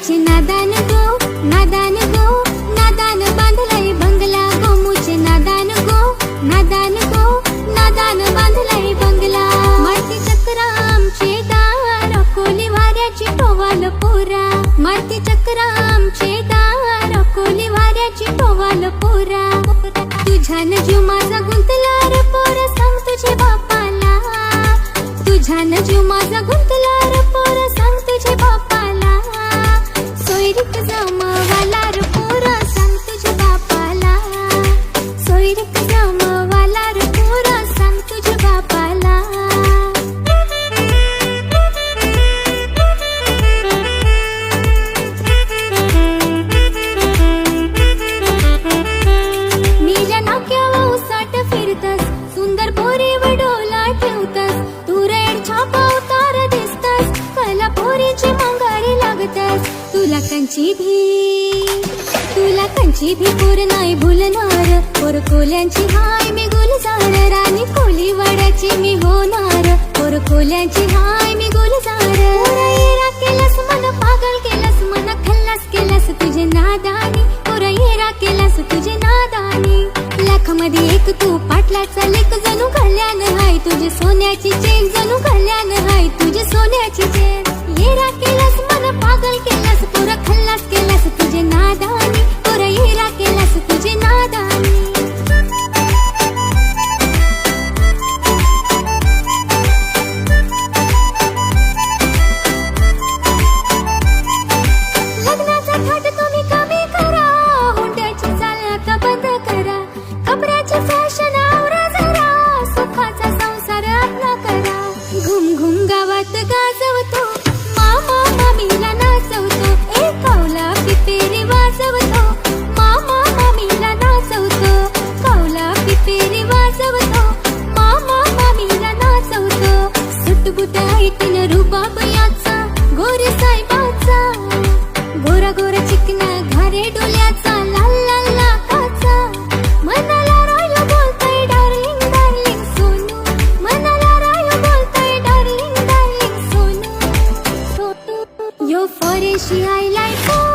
गोमुचे नादान गो, नादान गो, नादान बांधलाय बंगला. गोमुचे नादान गो, नादान गो, नादान बांधलाय बंगला. मारती चक्रा आमचे दार, कोली वाऱ्याची टोवाल पोरा. मारती चक्रा आमचे दार, कोली वाऱ्याची टोवाल पोरा. तुझ्यान जीव माझा गुंतला रे पोरा, सांग तुझे बापाला. तुझ्यान जीव माझा गुंतला रे पोरा, सांग तुझे बापाला. सोयरीक जमवाला रे पोरा, सांग तुझे बापाला. सोयरीक जमवाला रे पोरा, सांग तुझे बापाला. नील्या नाक्यावर उसाट फिरतस, सुंदर पोरी वडोला ठेवतस. तू रेड छापा उतार दिसतस, कला पोरीची मंगारी लागतस. तुला कंची भी पोर नाही भुलणार. पोर कोल्यांची हाय मी गुलजार, राणी कोली वाड्याची मी होणार. पोर कोल्यांची हाय मी गुलजार. पोरा येरा केलास मन पागल केलास, मन खल्लास केलास तुझे नादानी. पोरा येरा केलास तुझे नादानी. लाखामध्ये एक तू पाटलाचा लेक, जणू कल्याण हाय तुझे सोन्याची चेन. जणू कल्याण हाय तुझे सोन्याची चेन. येरा केलास मन पागल केलास, पोरा खल्लास केलास तुझे नादानी. पोरा येरा केलास तुझे नादानी. लग्नाचा थाट तुम्ही कमी करा, हुंड्याची चाल आता बंद करा. कपड्याची फॅशन आवरा जरा, सुखाचा संसार आपला करा. घुम घुम गावात गाजवतो, मामा मामीला नाचवतो. कौला पिपेरी वाजवतो, मामा मामीला नाचवतो. कौला पिपेरी वाजवतो, मामा मामीला नाचवतो. सुटबुट ऐकून रुबाब याचा, गोरे साहेबाचा. गोरा गोरा चिकना घारे डोल्याचा, लाल लाल नाकाचा. मनाला राहिलं बोलतंय डार्लिंग डार्लिंग सोनू. मनाला राहिलं बोलतंय डार्लिंग डार्लिंग सोनू. सोनू यो फॉरेशी आय लाईक